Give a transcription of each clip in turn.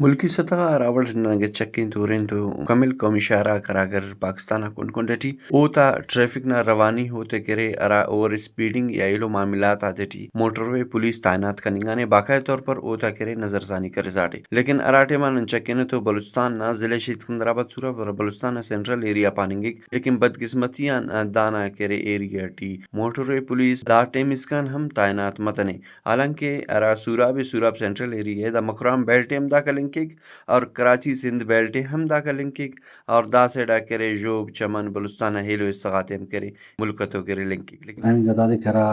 मुल्की सतह रावल नगे चक्किन तुरिन तो कमिल कौमी शहरा करागर पाकिस्तान कुंडटी ओता ट्रैफिक ना रवानी होते करे अरा ओवर स्पीडिंग या इलो मामलात आते टी मोटरवे पुलिस तैनात कनिंगाने बाकायदा तौर पर ओता करे नजरसानी करे जाटे लेकिन अराटे मान चक्किन तो बलुचिस्तान ना जिले सिकंदराबाद सूरा बलुचिस्तान सेंट्रल एरिया पानिंगे लेकिन बदकिस्मतियां दाना करे एरिया टी मोटरवे पुलिस दा टेमिस्कान हम तैनात मतने हालांकि अरा सूराब सेंट्रल एरिया द मकराम बेल्टेम दा लिंकिंग और कराची सिंध बेल्टे हम दा लिंकिंग और दा सेडा करे जोब चमन बलुस्तान हेलो इस्तगातेम करे मुल्कतो करे लिंकिंग एन गदादी करा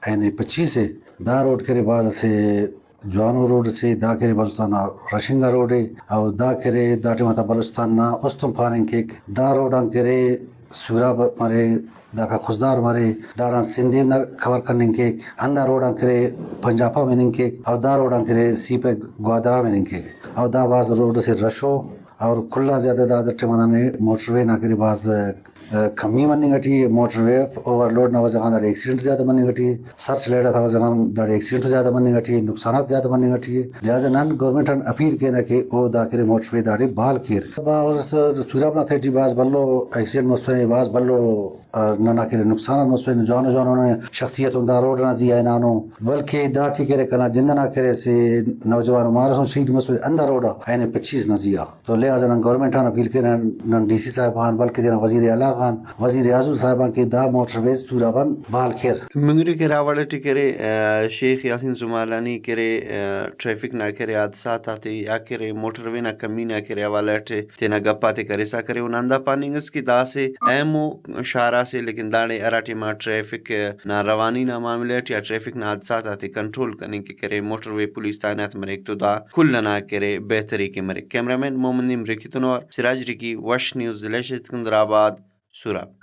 एन 25 से दा रोड करे बाद से जवानो रोड से दा करे बलुस्तान रशिंगा रोड और दा करे दाटे माता बलुस्तान ना उस्तम फानिंग के दा रोड करे सूरा मारे दाका खुशदार मारे दाड़ा सिंधी ना खबर करने के अंदर रोड करे पंजाबा में के और दा रोड करे सी पे ग्वादरा में के और दा बाज रोड से रशो और खुला ज्यादा दादा मनाने मोटरवे ना करे बाज कमी मनी गटी मोटरवे ओवरलोड ना वजह खान एक्सीडेंट ज्यादा मनी गटी सर्च लेटा था वजह खान दाड़े एक्सीडेंट ज्यादा मनी गटी नुकसान ज्यादा मनी गटी लिहाजा नन गवर्नमेंट अपील के ना के ओ दा करे मोटरवे दाड़े बाल केर और सूराब ना थे बाज बल्लो एक्सीडेंट मसले बाज बल्लो ना के नुकसान मसले जानो जानो ने शख्सियत उनदा रोड ना जी नानो बल्कि दा ठीक करे कना जिंदा ना करे से नौजवान मारसों शहीद मसले अंदर रोड आने 25 ना जिया तो लिहाजा नन गवर्नमेंट ना अपील के नन डीसी साहब बल्कि देना वजीर आला खान वजीर आजम साहबान के दा मोटरवे सूराबन बाल खेर मुंगरी के रावलटी करे शेख यासीन जुमालानी करे ट्रैफिक ना करे हादसा आते या करे मोटरवे ना कमी ना करे वालटे तेना गप्पाते करे सा करे उनंदा पानिंगस की दा से एमो शारा से लेकिन दाड़े अराटी मा ट्रैफिक ना रवानी ना मामले या ट्रैफिक ना हादसा आते कंट्रोल करने के करे मोटरवे पुलिस तैनात मरे तो दा खुल ना करे बेहतरी के मरे कैमरामैन मोहम्मद निम रिकी तनवार सिराज रिकी वश न्यूज़ जिले सिकंदराबाद सूरत।